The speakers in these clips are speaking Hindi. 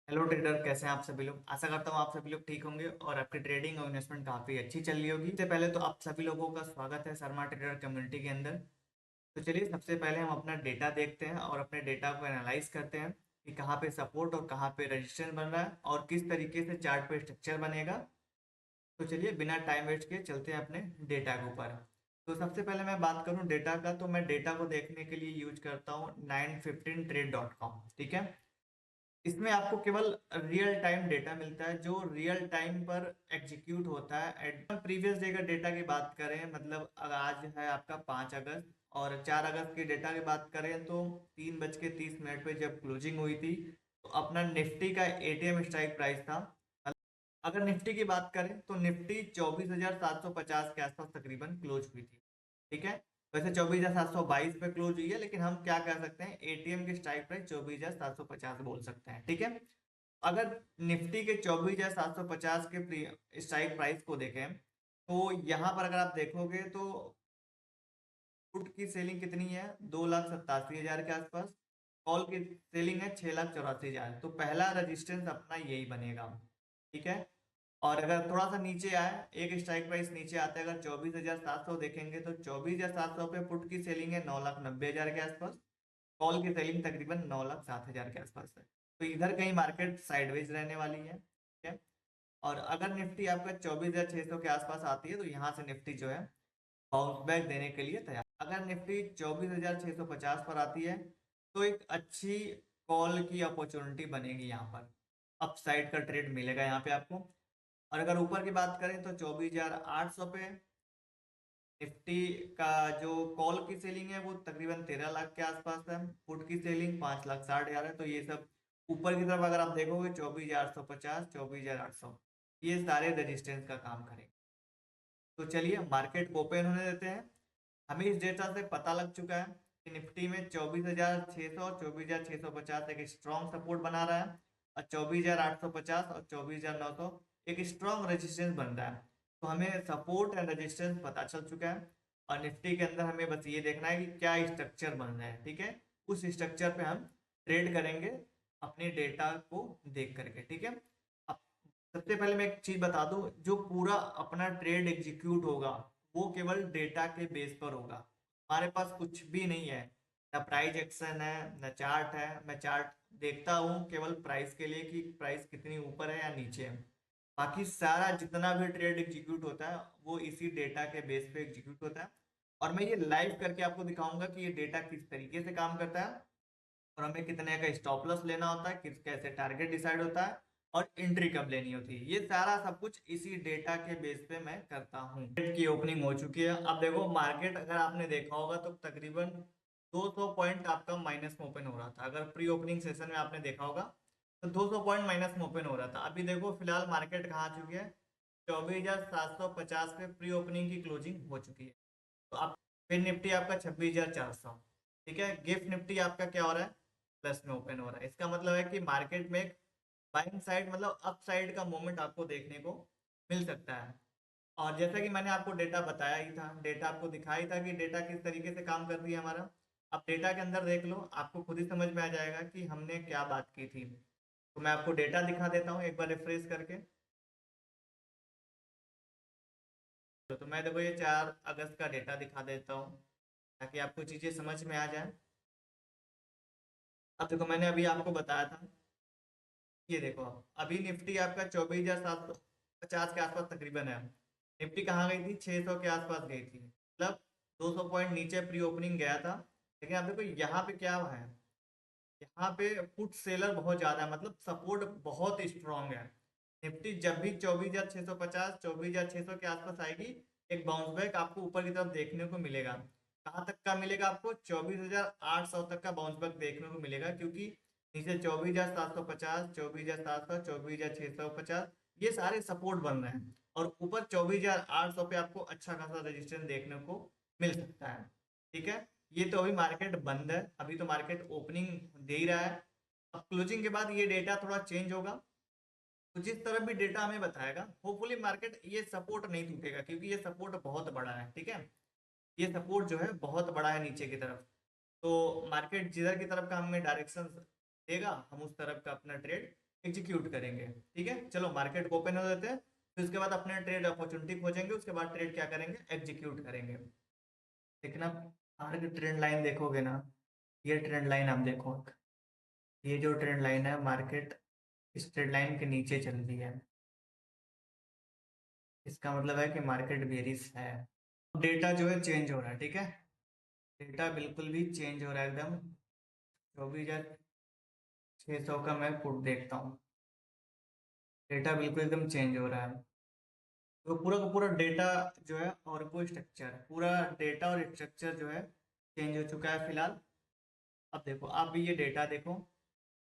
हेलो ट्रेडर, कैसे हैं आप सभी लोग। आशा करता हूँ आप सभी लोग ठीक होंगे और आपकी ट्रेडिंग और इन्वेस्टमेंट काफ़ी अच्छी चल रही होगी। सबसे पहले तो आप सभी लोगों का स्वागत है शर्मा ट्रेडर कम्युनिटी के अंदर। तो चलिए, सबसे पहले हम अपना डेटा देखते हैं और अपने डेटा को एनालाइज करते हैं कि कहाँ पे सपोर्ट और कहाँ पे रेजिस्टेंस बन रहा है और किस तरीके से चार्ट पे स्ट्रक्चर बनेगा। तो चलिए, बिना टाइम वेस्ट किए चलते हैं अपने डेटा के ऊपर। तो सबसे पहले मैं बात करूँ डेटा का, तो मैं डेटा को देखने के लिए यूज करता हूँ 915trade.com। ठीक है, इसमें आपको केवल रियल टाइम डेटा मिलता है जो रियल टाइम पर एग्जीक्यूट होता है। एट प्रीवियस डे का डेटा की बात करें, मतलब आज है आपका 5 अगस्त, और 4 अगस्त के डेटा की बात करें तो 3:30 पे जब क्लोजिंग हुई थी तो अपना निफ्टी का एटीएम स्ट्राइक प्राइस था। अगर निफ्टी की बात करें तो निफ्टी 24,750 के आसपास तकरीबन क्लोज हुई थी। ठीक है, वैसे 24,722 पे क्लोज हुई है, लेकिन हम क्या कह सकते हैं, एटीएम की स्ट्राइक प्राइस 24,750 बोल सकते हैं। ठीक है, अगर निफ्टी के 24,750 के स्ट्राइक प्राइस को देखें तो यहाँ पर अगर आप देखोगे तो पुट की सेलिंग कितनी है, 2,87,000 के आसपास। कॉल की सेलिंग है 6,84,000। तो पहला रेजिस्टेंस अपना यही बनेगा। ठीक है, और अगर थोड़ा सा नीचे आए, एक स्ट्राइक प्राइस नीचे आता है, अगर 24,700 देखेंगे तो 24,700 पे पुट की सेलिंग है 9,90,000 के आसपास। कॉल की सेलिंग तकरीबन 9,07,000 के आसपास है। तो इधर कहीं मार्केट साइडवेज रहने वाली है। ठीक है, और अगर निफ्टी आपका 24,600 के आसपास आती है तो यहाँ से निफ्टी जो है बाउंस बैक देने के लिए तैयार। अगर निफ्टी 24,650 पर आती है तो एक अच्छी कॉल की अपॉर्चुनिटी बनेगी, यहाँ पर अपसाइड का ट्रेड मिलेगा यहाँ पे आपको। और अगर ऊपर की बात करें तो 24,800 पे निफ्टी का जो कॉल की सेलिंग है वो तकरीबन 13 लाख के आसपास है। पुट की सेलिंग 5,60,000 है। तो ये सब ऊपर की तरफ अगर आप देखोगे 24,850, 24,800, ये सारे रेजिस्टेंस का काम करेंगे। तो चलिए, मार्केट को ओपन होने देते हैं। हमें इस डेटा से पता लग चुका है कि निफ्टी में 24,600 और 24,650 एक स्ट्रॉन्ग सपोर्ट बना रहा है, और 24,850 और 24,900 एक स्ट्रॉन्ग रेजिस्टेंस बन रहा है। तो हमें सपोर्ट एंड रेजिस्टेंस पता चल चुका है, और निफ्टी के अंदर हमें बस ये देखना है कि क्या स्ट्रक्चर बन रहा है। ठीक है, उस स्ट्रक्चर पे हम ट्रेड करेंगे अपने डेटा को देख करके। ठीक है, अब सबसे पहले मैं एक चीज बता दूं, जो पूरा अपना ट्रेड एग्जीक्यूट होगा वो केवल डेटा के बेस पर होगा। हमारे पास कुछ भी नहीं है, ना प्राइस एक्शन है, ना चार्ट है। मैं चार्ट देखता हूँ केवल प्राइस के लिए कि प्राइस कितनी ऊपर है या नीचे है। बाकी सारा जितना भी ट्रेड एग्जीक्यूट होता है वो इसी डेटा के बेस पे एग्जीक्यूट होता है। और मैं ये लाइव करके आपको दिखाऊंगा कि ये डेटा किस तरीके से काम करता है, और हमें कितने का स्टॉप लॉस लेना होता है, किस कैसे टारगेट डिसाइड होता है, और एंट्री कब लेनी होती है। ये सारा सब कुछ इसी डेटा के बेस पे मैं करता हूँ। मार्केट की ओपनिंग हो चुकी है। अब देखो, मार्केट अगर आपने देखा होगा तो तकरीबन 200 पॉइंट आपका माइनस में ओपन हो रहा था। अगर प्री ओपनिंग सेशन में आपने देखा होगा तो 200 पॉइंट माइनस में ओपन हो रहा था। अभी देखो फिलहाल मार्केट कहाँ आ चुकी है, 24,750 पे प्री ओपनिंग की क्लोजिंग हो चुकी है। तो आप फिर निफ्टी आपका 26,400। ठीक है, गिफ्ट निफ्टी आपका क्या हो रहा है, प्लस में ओपन हो रहा है। इसका मतलब है कि मार्केट में एक बाइंग साइड मतलब अप साइड का मूवमेंट आपको देखने को मिल सकता है। और जैसा कि मैंने आपको डेटा बताया ही था, डेटा आपको दिखाई था कि डेटा किस तरीके से काम कर रही है हमारा। अब डेटा के अंदर देख लो, आपको खुद ही समझ में आ जाएगा कि हमने क्या बात की थी। तो मैं आपको डेटा दिखा देता हूँ एक बार रिफ्रेश करके। तो मैं देखो ये 4 अगस्त का डेटा दिखा देता हूँ ताकि आपको चीज़ें समझ में आ जाए। अब देखो, मैंने अभी आपको बताया था, ये देखो अभी निफ्टी आपका 24,750 के आसपास तकरीबन है। निफ्टी कहाँ गई थी, 600 के आसपास गई थी, मतलब 200 पॉइंट नीचे प्री ओपनिंग गया था। लेकिन आप देखो यहाँ पे क्या है, यहाँ पे पुट सेलर बहुत ज्यादा है, मतलब सपोर्ट बहुत स्ट्रांग है। निफ्टी जब भी 24,650 24,600 के आसपास आएगी, एक बाउंस बैक आपको ऊपर की तरफ देखने को मिलेगा। कहाँ तक का मिलेगा आपको, 24,800 तक का बाउंस बैक देखने को मिलेगा, क्योंकि नीचे 24,750, 24,700, 24,650 ये सारे सपोर्ट बन रहे हैं, और ऊपर 24,800 पे आपको अच्छा खासा रेजिस्टेंस देखने को मिल सकता है। ठीक है, ये तो अभी मार्केट बंद है, अभी तो मार्केट ओपनिंग दे ही रहा है। अब क्लोजिंग के बाद ये डेटा थोड़ा चेंज होगा, तो जिस तरह भी डेटा हमें बताएगा होपफुली मार्केट ये सपोर्ट नहीं टूटेगा, क्योंकि ये सपोर्ट बहुत बड़ा है। ठीक है, ये सपोर्ट जो है बहुत बड़ा है नीचे की तरफ। तो मार्केट जिधर की तरफ का हमें डायरेक्शन देगा हम उस तरफ का अपना ट्रेड एग्जीक्यूट करेंगे। ठीक है, चलो मार्केट को ओपन हो देते हैं, फिर उसके बाद अपने ट्रेड अपॉर्चुनिटी खोजेंगे, उसके बाद ट्रेड क्या करेंगे, एग्जीक्यूट करेंगे। लेकिन आप बाहर की ट्रेंड लाइन देखोगे ना, ये ट्रेंड लाइन आप देखो, ये जो ट्रेंड लाइन है मार्केट इस ट्रेंड लाइन के नीचे चल रही है, इसका मतलब है कि मार्केट बेरिश है। डेटा जो है चेंज हो रहा है, ठीक है, डेटा बिल्कुल भी चेंज हो रहा है एकदम। 24,600 का मैं पुट देखता हूँ, डेटा बिल्कुल एकदम चेंज हो रहा है। तो पूरा का पूरा डेटा जो है और कोई स्ट्रक्चर, पूरा डेटा और स्ट्रक्चर जो है चेंज हो चुका है फिलहाल। अब देखो, आप भी ये डेटा देखो,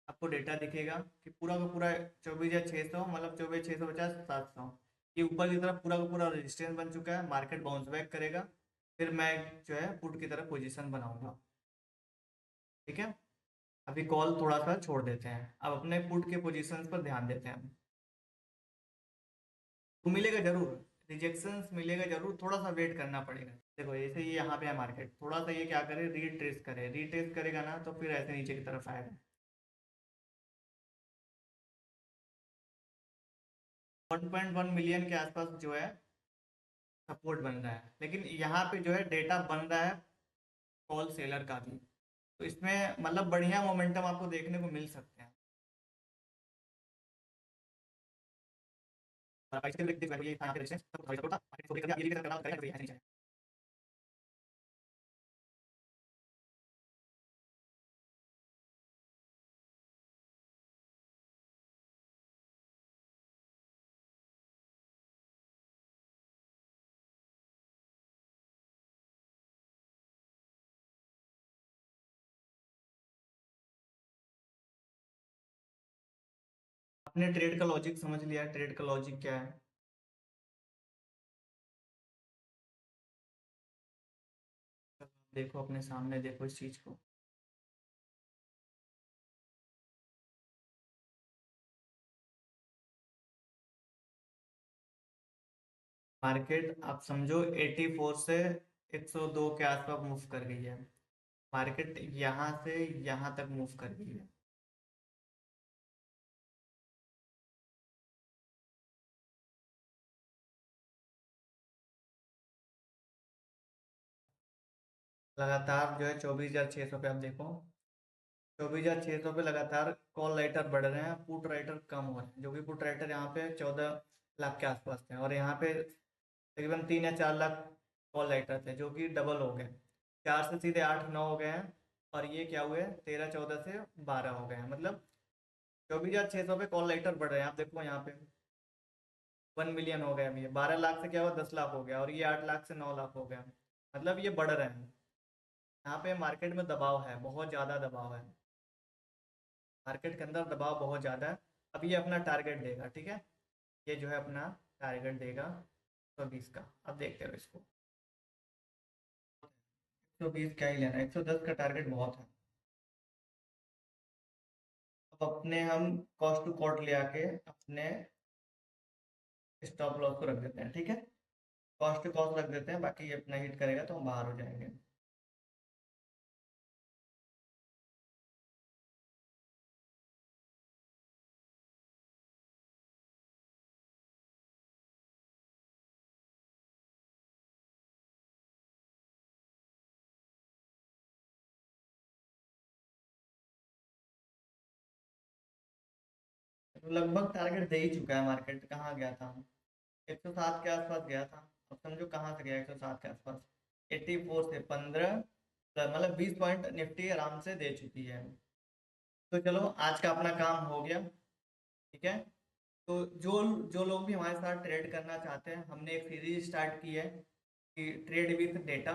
आपको डेटा दिखेगा कि पूरा का पूरा 24,600, मतलब 24,650, 700, ये ऊपर की तरफ पूरा का पूरा रेजिस्टेंस बन चुका है। मार्केट बाउंस बैक करेगा, फिर मैं जो है पुट की तरफ पोजीशन बनाऊंगा। ठीक है, अभी कॉल थोड़ा सा छोड़ देते हैं, अब अपने पुट के पोजीशंस पर ध्यान देते हैं। तो मिलेगा जरूर, रिजेक्शंस मिलेगा जरूर, थोड़ा सा वेट करना पड़ेगा। देखो जैसे ये यहाँ पे है मार्केट, थोड़ा सा ये क्या करे, रीट्रेस करे, रीट्रेस करेगा ना तो फिर ऐसे नीचे की तरफ आएगा। 1.1 मिलियन के आसपास जो है सपोर्ट बन रहा है, लेकिन यहाँ पे जो है डेटा बन रहा है कॉल सेलर का भी, तो इसमें मतलब बढ़िया मोमेंटम आपको देखने को मिल सकते हैं। आपने ट्रेड का लॉजिक समझ लिया, ट्रेड का लॉजिक क्या है? देखो अपने सामने देखो इस चीज को, मार्केट आप समझो 84 से 102 के आसपास मूव कर गई है, मार्केट यहाँ से यहाँ तक मूव कर गई है। लगातार जो है 24,600 पे आप देखो, 24,600 पे लगातार कॉल राइटर बढ़ रहे हैं, पुट राइटर कम हो रहे हैं, जो कि पुट राइटर यहाँ पे 14 लाख के आसपास थे, और यहाँ पे तकरीबन 3 या 4 लाख कॉल राइटर थे, जो कि डबल हो गए, 4 से सीधे 8-9 हो गए हैं, और ये क्या हुए, 13-14 से 12 हो गए हैं, मतलब 24,600 पे कॉल राइटर बढ़ रहे हैं। आप देखो यहाँ पे 1 मिलियन हो गया, अभी 12 लाख से क्या हुआ, 10 लाख हो गया, और ये 8 लाख से 9 लाख हो गया, मतलब ये बढ़ रहे हैं। यहाँ पे मार्केट में दबाव है, बहुत ज़्यादा दबाव है, मार्केट के अंदर दबाव बहुत ज़्यादा है। अब ये अपना टारगेट देगा, ठीक है, ये जो है अपना टारगेट देगा 120 का। अब देखते हो इसको, 120 क्या ही लेना, 110 का टारगेट बहुत है। अब अपने हम कॉस्ट टू कॉस्ट ले आके अपने स्टॉप लॉस को रख देते हैं, ठीक है, कॉस्ट टू कॉस्ट रख देते हैं, बाकी ये अपना हिट करेगा तो हम बाहर हो जाएंगे। तो लगभग टारगेट दे ही चुका है मार्केट, कहाँ गया था, 107 के आसपास गया था। अब समझो कहाँ से गया, 107 के आसपास, 84 से 15, मतलब 20 पॉइंट निफ्टी आराम से दे चुकी है। तो चलो आज का अपना काम हो गया, ठीक है। तो जो जो लोग भी हमारे साथ ट्रेड करना चाहते हैं, हमने एक सीरीज स्टार्ट की है कि ट्रेड विथ डेटा।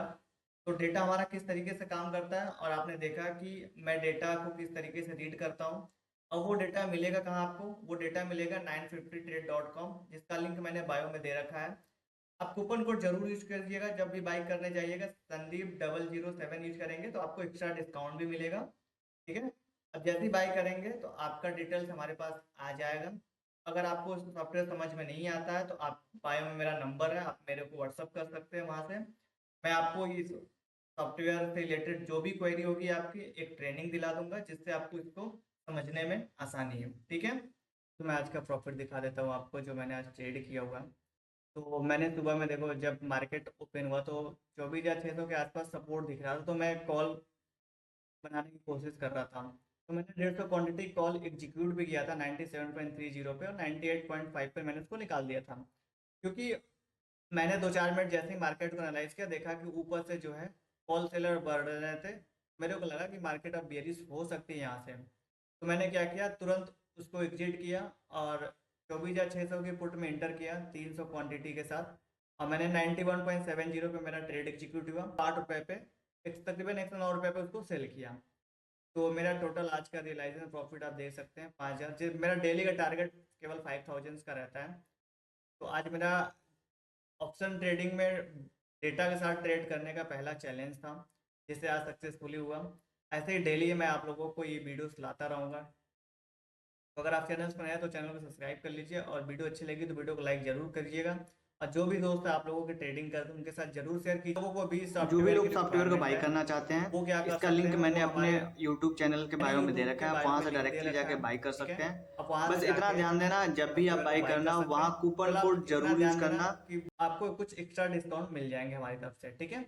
तो डेटा हमारा किस तरीके से काम करता है, और आपने देखा कि मैं डेटा को किस तरीके से रीड करता हूँ। अब वो डेटा मिलेगा कहाँ आपको, वो डेटा मिलेगा 950trade.com, जिसका लिंक मैंने बायो में दे रखा है। आप कूपन कोड जरूर यूज करिएगा, जब भी बाई करने जाइएगा संदीप 007 यूज करेंगे तो आपको एक्स्ट्रा डिस्काउंट भी मिलेगा, ठीक है। अब जैसे ही बाई करेंगे तो आपका डिटेल्स हमारे पास आ जाएगा। अगर आपको सॉफ्टवेयर समझ में नहीं आता है तो आप बायो में मेरा नंबर है, आप मेरे को व्हाट्सअप कर सकते हैं वहाँ से, मैं आपको इस सॉफ्टवेयर से रिलेटेड जो भी क्वेरी होगी आपकी एक ट्रेनिंग दिला दूंगा, जिससे आपको इसको समझने में आसानी हो, ठीक है। तो मैं आज का प्रॉफिट दिखा देता हूँ आपको, जो मैंने आज ट्रेड किया हुआ है। तो मैंने सुबह में देखो जब मार्केट ओपन हुआ तो 24,600 के आसपास सपोर्ट दिख रहा था, तो मैं कॉल बनाने की कोशिश कर रहा था। तो मैंने 150 क्वांटिटी कॉल एग्जीक्यूट भी किया था 97.30 पे, और 98.5 पे मैंने उसको निकाल दिया था। क्योंकि मैंने 2-4 मिनट जैसे ही मार्केट को एनालाइज किया, देखा कि ऊपर से जो है होल सेलर बढ़ रहे थे। मेरे को लगा कि मार्केट अब बेरिश हो सकती है यहाँ से। तो मैंने क्या किया, तुरंत उसको एग्जिट किया और 24,600 की पुट में इंटर किया 300 क्वांटिटी के साथ। और मैंने 91.70 पे मेरा ट्रेड एग्जीक्यूट हुआ, 8 रुपये पे तकरीबन 109 रुपये पे उसको सेल किया। तो मेरा टोटल आज का रियलाइजेशन प्रॉफिट आप देख सकते हैं 5,000। मेरा डेली का टारगेट केवल 5,000 का रहता है। तो आज मेरा ऑप्शन ट्रेडिंग में डेटा के साथ ट्रेड करने का पहला चैलेंज था, जिसे आज सक्सेसफुली हुआ। ऐसे ही डेली मैं आप लोगों को ये वीडियोस लाता रहूँगा। तो अगर आप चैनल पर नए हैं तो चैनल को सब्सक्राइब कर लीजिए, और वीडियो अच्छी लगी तो वीडियो को लाइक जरूर करिएगा। और जो भी दोस्त है आप लोगों के ट्रेडिंग करते हैं उनके साथ जरूर शेयर कीजिए। लोगों को भी जो भी सॉफ्टवेयर की लोग सॉफ्टवेयर को रिक्वायरमेंट बाई है, करना चाहते हैं, वो क्या कर इसका सकते लिंक हैं, मैंने वो अपने हमारे यूट्यूब चैनल के मैंने बायो में दे यूट्यूब रखा के है, आप बायो वहां में से लिंक दे डायरेक्टली रखा जाके है। बाई कर ठीक है, सकते हैं। आप वहाँ बस से इतना जाके ध्यान देना, जब भी आप सॉफ्टवेयर को बाई बाई कर करना सकते वहाँ हैं। कूपन केवल आप कोड इतना जरूर यूज ध्यान देना करना। कि आपको कुछ एक्स्ट्रा डिस्काउंट मिल जाएंगे हमारी तरफ से। ठीक है।